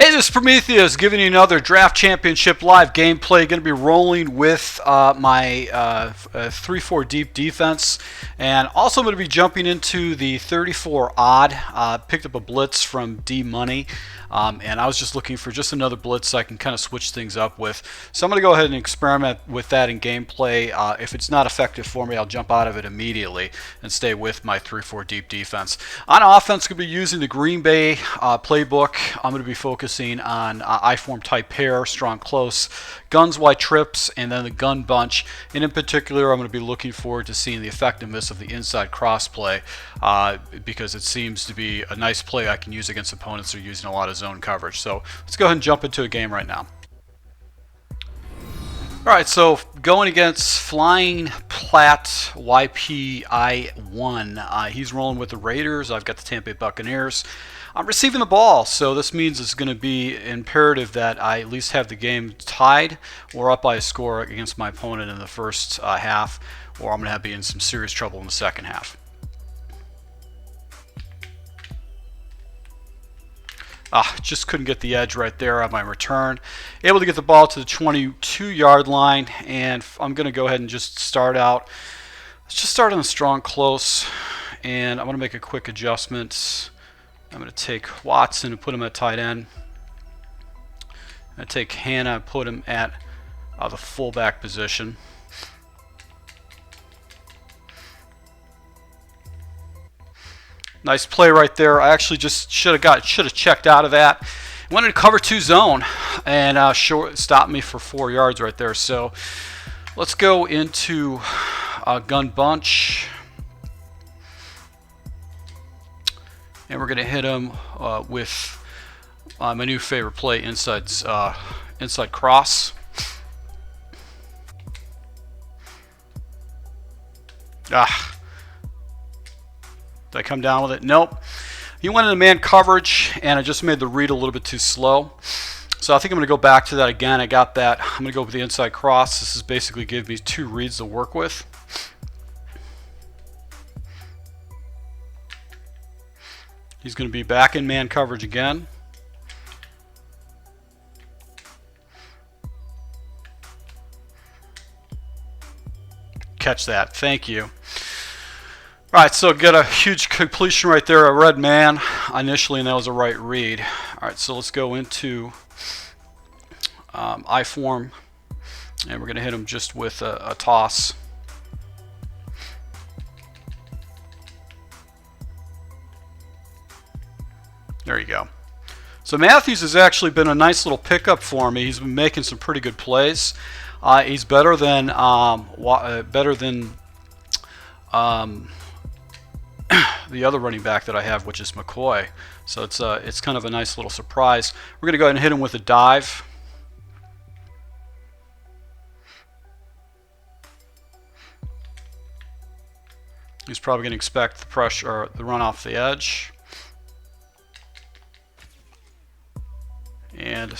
Hey, this is Prometheus giving you another Draft Championship live gameplay. Going to be rolling with my 3-4 deep defense, and also I'm going to be jumping into the 34 odd. Picked up a Blitz from DMoney, and I was just looking for just another Blitz so I can kind of switch things up with. So I'm going to go ahead and experiment with that in gameplay. If it's not effective for me, I'll jump out of it immediately and stay with my 3-4 deep defense. On offense, I'm going to be using the Green Bay playbook. I'm going to be focusing on I-form type pair, strong close, guns, wide trips, and then the gun bunch. And in particular, I'm going to be looking forward to seeing the effectiveness of the inside cross play because it seems to be a nice play I can use against opponents who are using a lot of zone coverage. So let's go ahead and jump into a game right now. Alright, so going against Flying Platt YPI1. He's rolling with the Raiders. I've got the Tampa Bay Buccaneers. I'm receiving the ball, so this means it's going to be imperative that I at least have the game tied or up by a score against my opponent in the first half, or I'm going to be in some serious trouble in the second half. Just couldn't get the edge right there on my return. Able to get the ball to the 22-yard line, and I'm going to go ahead and just start out. Let's just start on a strong close, and I'm going to make a quick adjustment. I'm going to take Watson and put him at tight end. I'm going to take Hannah and put him at the fullback position. Nice play right there. I actually just should have checked out of that. Went into cover 2 zone and stopped me for 4 yards right there. So let's go into gun bunch. And we're going to hit him with my new favorite play, inside cross. Did I come down with it? Nope. He went into man coverage, and I just made the read a little bit too slow. So I think I'm going to go back to that again. I got that. I'm going to go with the inside cross. This is basically giving me 2 reads to work with. He's going to be back in man coverage again. Catch that. Thank you. Alright, so get a huge completion right there, a red man initially, and that was a right read. Alright, so let's go into I-form, and we're going to hit him just with a toss. There you go. So Matthews has actually been a nice little pickup for me. He's been making some pretty good plays. He's better than the other running back that I have, which is McCoy. So it's kind of a nice little surprise. We're going to go ahead and hit him with a dive. He's probably going to expect the pressure or the run off the edge. And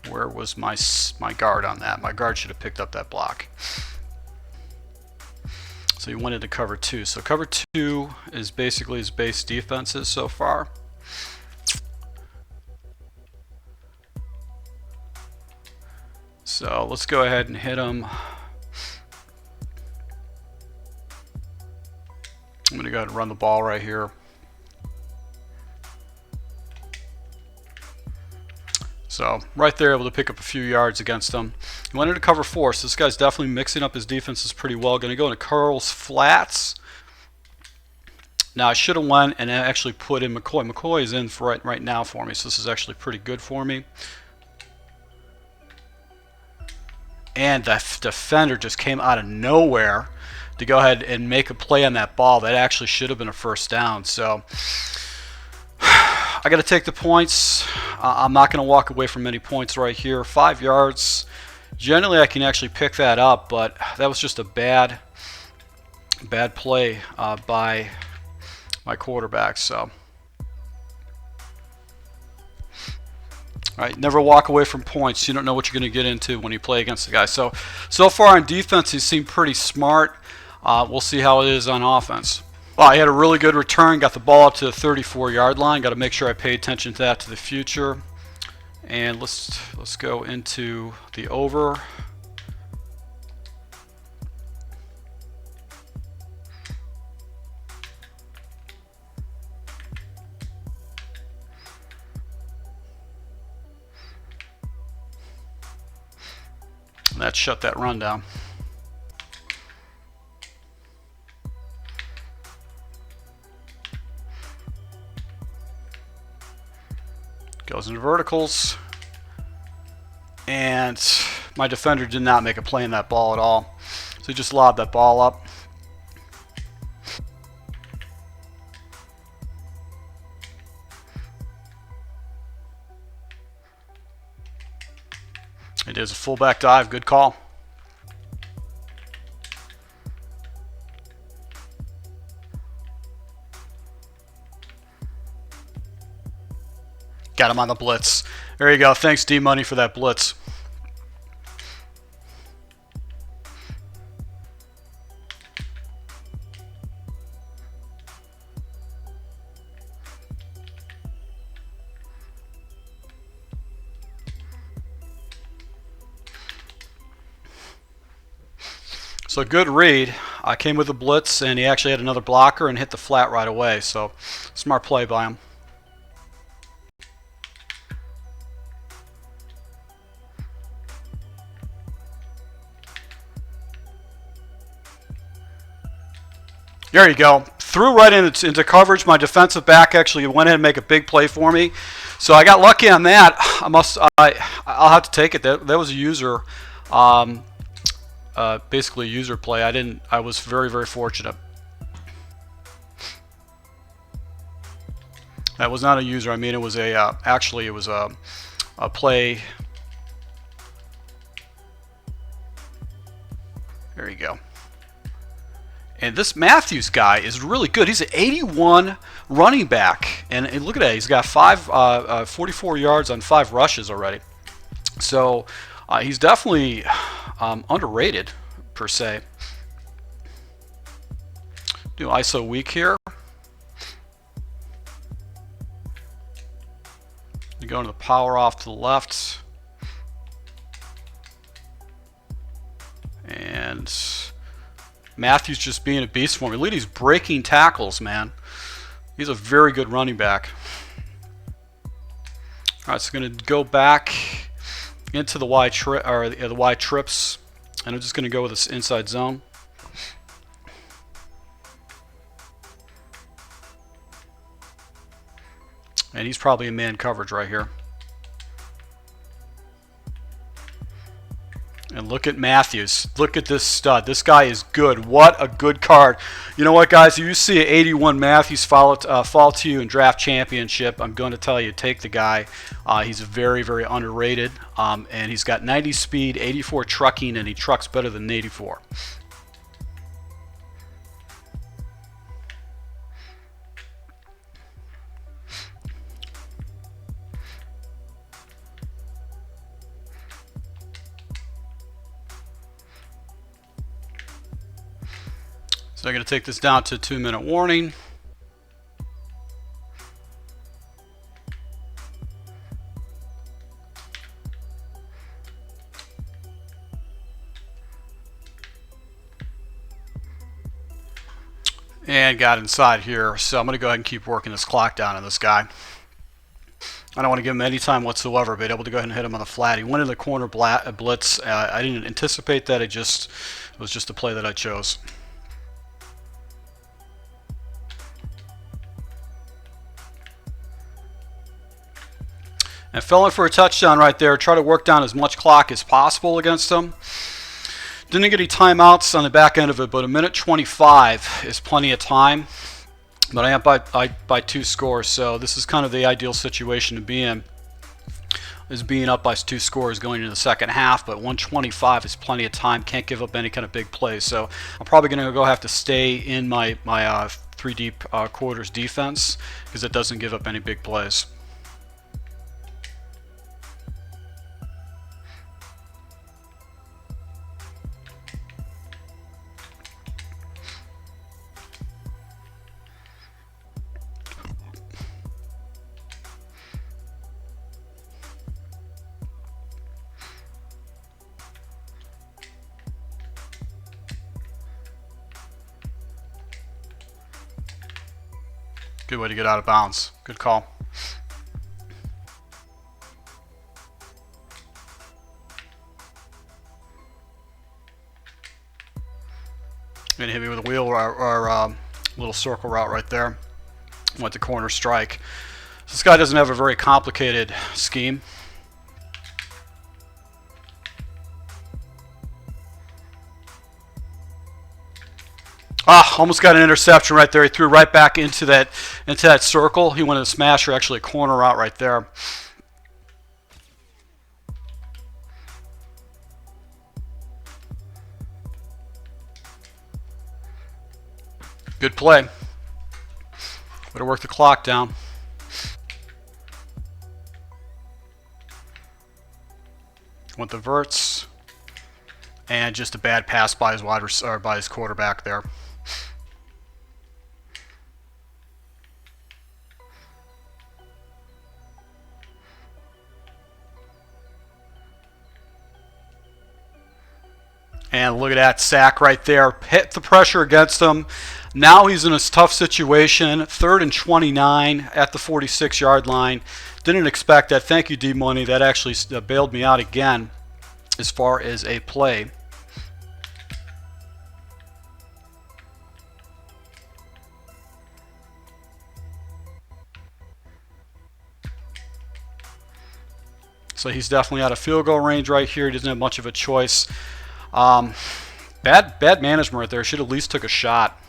where was my guard on that? My guard should have picked up that block. So he went into cover 2. So cover 2 is basically his base defenses so far. So let's go ahead and hit him. I'm going to go ahead and run the ball right here. So right there, able to pick up a few yards against them. He went into cover 4, so this guy's definitely mixing up his defenses pretty well. Going to go into curls flats. Now I should have went and actually put in McCoy. McCoy is in for right now for me, so this is actually pretty good for me. And the defender just came out of nowhere to go ahead and make a play on that ball. That actually should have been a first down. So I got to take the points. I'm not going to walk away from many points right here. 5 yards. Generally, I can actually pick that up, but that was just a bad play by my quarterback. So, all right, never walk away from points. You don't know what you're going to get into when you play against the guy. So far on defense, he seemed pretty smart. We'll see how it is on offense. Well, he had a really good return, got the ball up to the 34-yard line. Got to make sure I pay attention to that to the future. And let's go into the over. And that shut that run down. Goes into verticals. And my defender did not make a play in that ball at all. So he just lobbed that ball up. It is a fullback dive. Good call. Got him on the blitz. There you go. Thanks, DMoney, for that blitz. So good read. I came with a blitz, and he actually had another blocker and hit the flat right away. So smart play by him. There you go. Threw right into coverage. My defensive back actually went ahead and make a big play for me. So I got lucky on that. I'll have to take it. That was a user, basically a user play. I was very, very fortunate. That was not a user. I mean, it was actually it was a play. There you go. And this Matthews guy is really good. He's an 81 running back. And look at that. He's got 44 yards on 5 rushes already. So he's definitely underrated, per se. Do ISO weak here. You go into the power off to the left. And Matthews just being a beast for me. Look at these breaking tackles, man. He's a very good running back. All right, so going to go back into the Y trips, and I'm just going to go with this inside zone. And he's probably in man coverage right here. And look at Matthews. Look at this stud. This guy is good. What a good card. You know what, guys? If you see an 81 Matthews fall to you in draft championship, I'm going to tell you, take the guy. He's very, very underrated. And he's got 90 speed, 84 trucking, and he trucks better than 84. So I'm going to take this down to a 2-minute warning. And got inside here. So I'm going to go ahead and keep working this clock down on this guy. I don't want to give him any time whatsoever, but able to go ahead and hit him on the flat. He went in the corner blitz. I didn't anticipate that. It was just a play that I chose. And fell in for a touchdown right there. Try to work down as much clock as possible against him. Didn't get any timeouts on the back end of it, but 1:25 is plenty of time. But I am by 2 scores, so this is kind of the ideal situation to be in, is being up by 2 scores going into the second half. But 1:25 is plenty of time. Can't give up any kind of big plays. So I'm probably going to have to stay in my 3 deep quarters defense, because it doesn't give up any big plays. Good way to get out of bounds. Good call. And hit me with a wheel or little circle route right there. Went to corner strike. So this guy doesn't have a very complicated scheme. Almost got an interception right there. He threw right back into that circle. He wanted a smash, or actually a corner route right there. Good play. Way to work the clock down. Went the verts, and just a bad pass by his quarterback there. And look at that sack right there. Hit the pressure against him. Now he's in a tough situation. 3rd and 29 at the 46-yard line. Didn't expect that. Thank you, DMoney. That actually bailed me out again as far as a play. So he's definitely out of field goal range right here. He doesn't have much of a choice. Bad management right there. Should at least took a shot.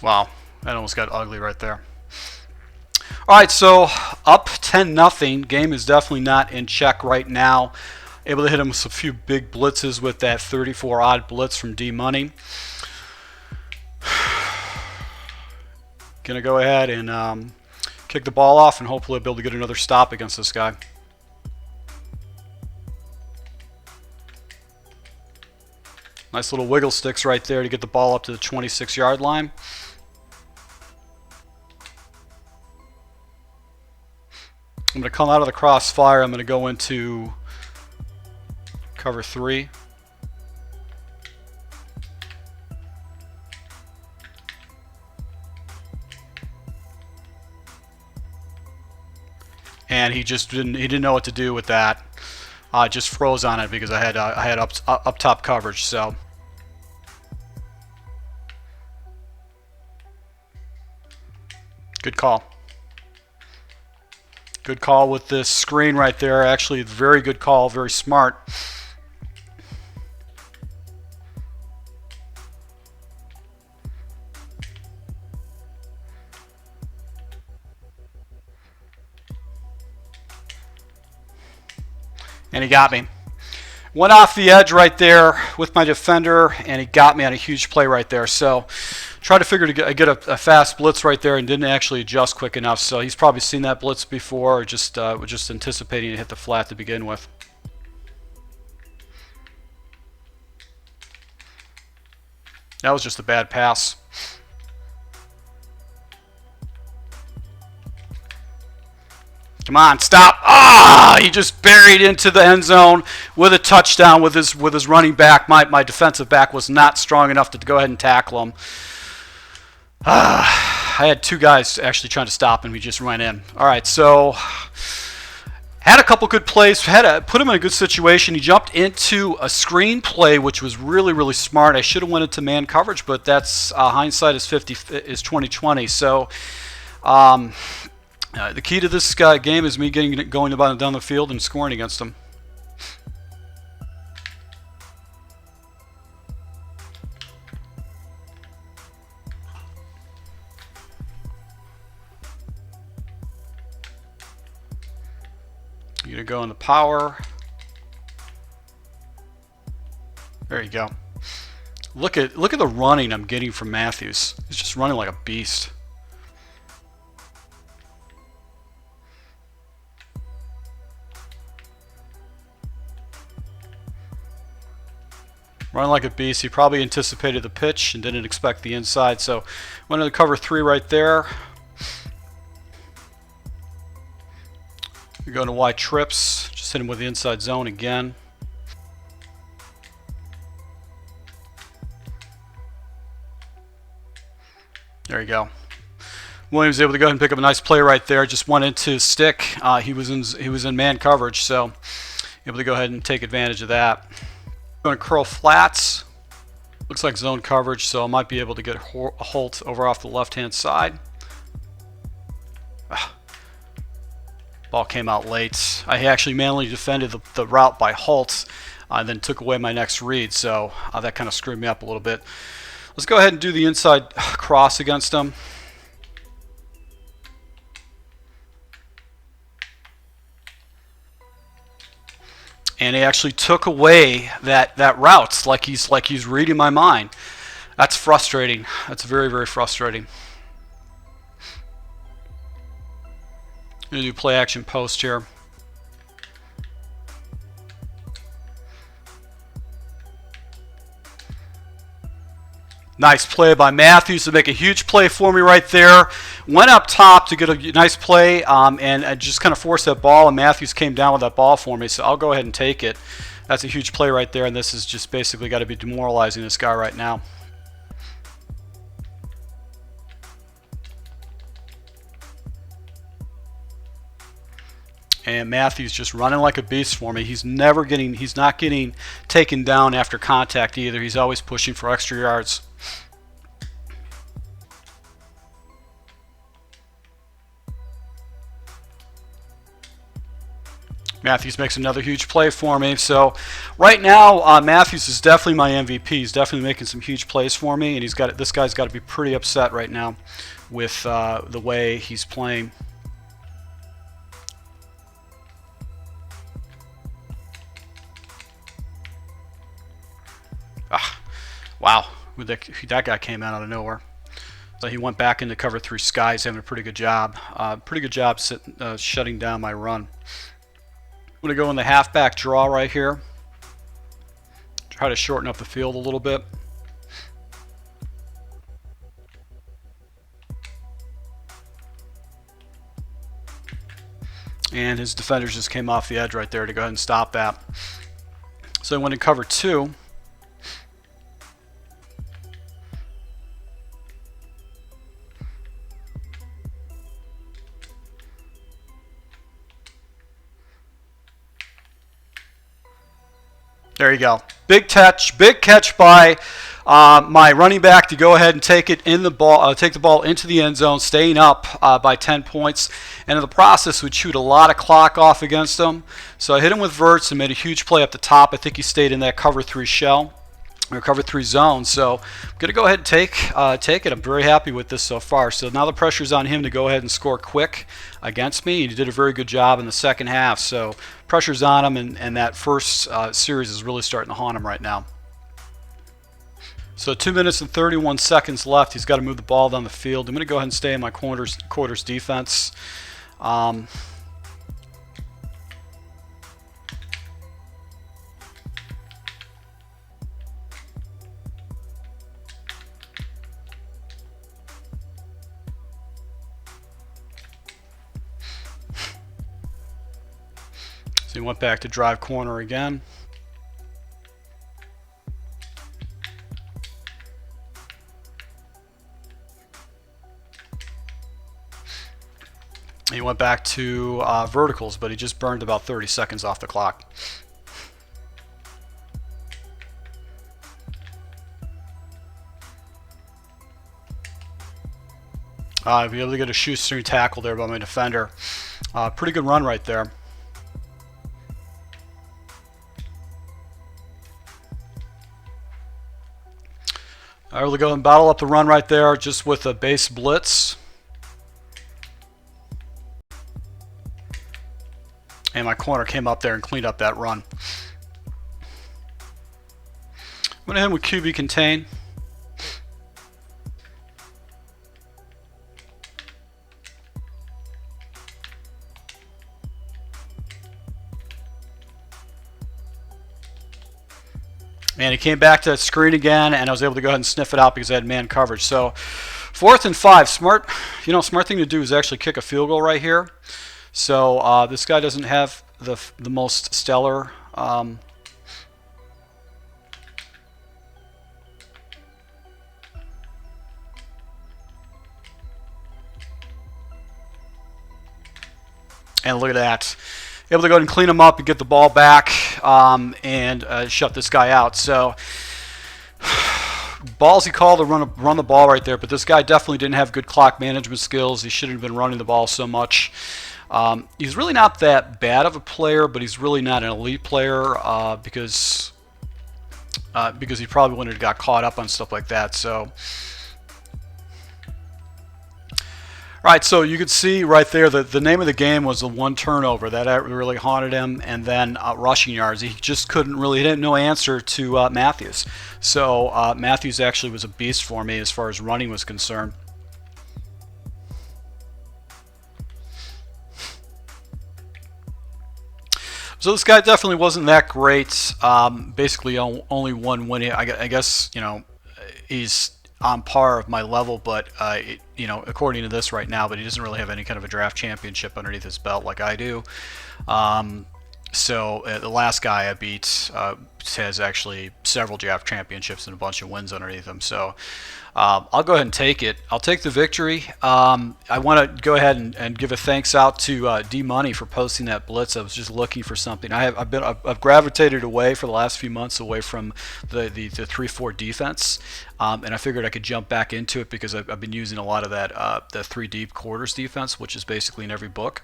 Wow, that almost got ugly right there. All right, so up 10-0. Game is definitely not in check right now. Able to hit him with a few big blitzes with that 34-odd blitz from DMoney. Gonna go ahead and kick the ball off and hopefully be able to get another stop against this guy. Nice little wiggle sticks right there to get the ball up to the 26-yard line. I'm going to come out of the crossfire. I'm going to go into cover 3. And he just didn't know what to do with that. Just froze on it because I had up top coverage. So good call. Good call with this screen right there. Actually, very good call. Very smart. And he got me. Went off the edge right there with my defender, and he got me on a huge play right there. So tried to figure to get a fast blitz right there and didn't actually adjust quick enough. So he's probably seen that blitz before, or just was just anticipating to hit the flat to begin with. That was just a bad pass. Come on, stop. He just buried into the end zone with a touchdown with his running back. My defensive back was not strong enough to go ahead and tackle him. I had 2 guys actually trying to stop him. He just went in. All right, so had a couple good plays. Put him in a good situation. He jumped into a screen play, which was really, really smart. I should have went into man coverage, but that's hindsight is 20/20. So the key to this game is me going down the field and scoring against him. You're going to go in the power. There you go. Look at the running I'm getting from Matthews. He's just running like a beast. Running like a beast. He probably anticipated the pitch and didn't expect the inside. So went into cover 3 right there. You're going to wide trips. Just hit him with the inside zone again. There you go. Williams was able to go ahead and pick up a nice play right there. Just went into stick. He was in man coverage, so able to go ahead and take advantage of that. Going to curl flats. Looks like zone coverage, so I might be able to get Holt over off the left-hand side. Ball came out late. I actually manually defended the route by Holt, then took away my next read, so that kind of screwed me up a little bit. Let's go ahead and do the inside cross against him. And he actually took away that route, like he's reading my mind. That's frustrating. That's very, very frustrating. I'm going to do play action post here. Nice play by Matthews to make a huge play for me right there. Went up top to get a nice play, and I just kind of forced that ball, and Matthews came down with that ball for me, so I'll go ahead and take it. That's a huge play right there, and this is just basically got to be demoralizing this guy right now. And Matthews just running like a beast for me. He's not getting taken down after contact either. He's always pushing for extra yards. Matthews makes another huge play for me. So right now, Matthews is definitely my MVP. He's definitely making some huge plays for me, and this guy's got to be pretty upset right now with the way he's playing. Wow, that guy came out of nowhere. So he went back into cover 3 skies, having a pretty good job. Shutting down my run. I'm going to go in the halfback draw right here. Try to shorten up the field a little bit. And his defenders just came off the edge right there to go ahead and stop that. So I went in cover 2. There you go. Big catch by my running back to go ahead and take the ball into the end zone, staying up by 10 points. And in the process, would shoot a lot of clock off against him. So I hit him with verts and made a huge play up the top. I think he stayed in that cover 3 shell, or cover 3 zone. So I'm going to go ahead and take it. I'm very happy with this so far. So now the pressure's on him to go ahead and score quick against me. He did a very good job in the second half. So pressure's on him, and that first series is really starting to haunt him right now. So 2 minutes and 31 seconds left. He's got to move the ball down the field. I'm going to go ahead and stay in my quarters defense. So he went back to drive corner again. He went back to verticals, but he just burned about 30 seconds off the clock. Be able to get a shoestring tackle there by my defender. Pretty good run right there. I really go and battle up the run right there just with a base blitz. And my corner came up there and cleaned up that run. Went ahead with QB contain. And he came back to that screen again, and I was able to go ahead and sniff it out because I had man coverage. So 4th and 5, smart thing to do is actually kick a field goal right here. So this guy doesn't have the most stellar And look at that. Able to go ahead and clean him up and get the ball back, and shut this guy out. So ballsy call to run the ball right there, but this guy definitely didn't have good clock management skills. He shouldn't have been running the ball so much. He's really not that bad of a player, but he's really not an elite player, because he probably wouldn't have got caught up on stuff like that. So, right, so you could see right there that the name of the game was the one turnover. That really haunted him, and then rushing yards. He just couldn't really, he didn't know answer to Matthews. So Matthews actually was a beast for me as far as running was concerned. So this guy definitely wasn't that great. Basically, only one win. I guess, you know, he's on par of my level, but you know, according to this right now, but he doesn't really have any kind of a draft championship underneath his belt like I do. So the last guy I beat has actually several draft championships and a bunch of wins underneath him. So I'll go ahead and take it. I'll take the victory. I want to go ahead and give a thanks out to DMoney for posting that blitz. I was just looking for something. I've gravitated away for the last few months away from the 3-4 defense, and I figured I could jump back into it because I've been using a lot of that the 3 deep quarters defense, which is basically in every book.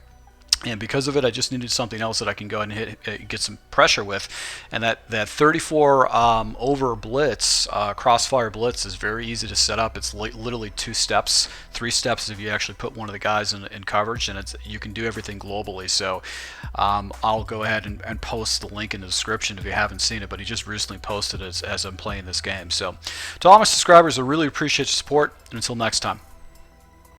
And because of it, I just needed something else that I can go ahead and get some pressure with. And that 34 over blitz, crossfire blitz, is very easy to set up. It's literally 2 steps, 3 steps if you actually put one of the guys in coverage, and you can do everything globally. So I'll go ahead and post the link in the description if you haven't seen it, but he just recently posted it as I'm playing this game. So to all my subscribers, I really appreciate your support, and until next time.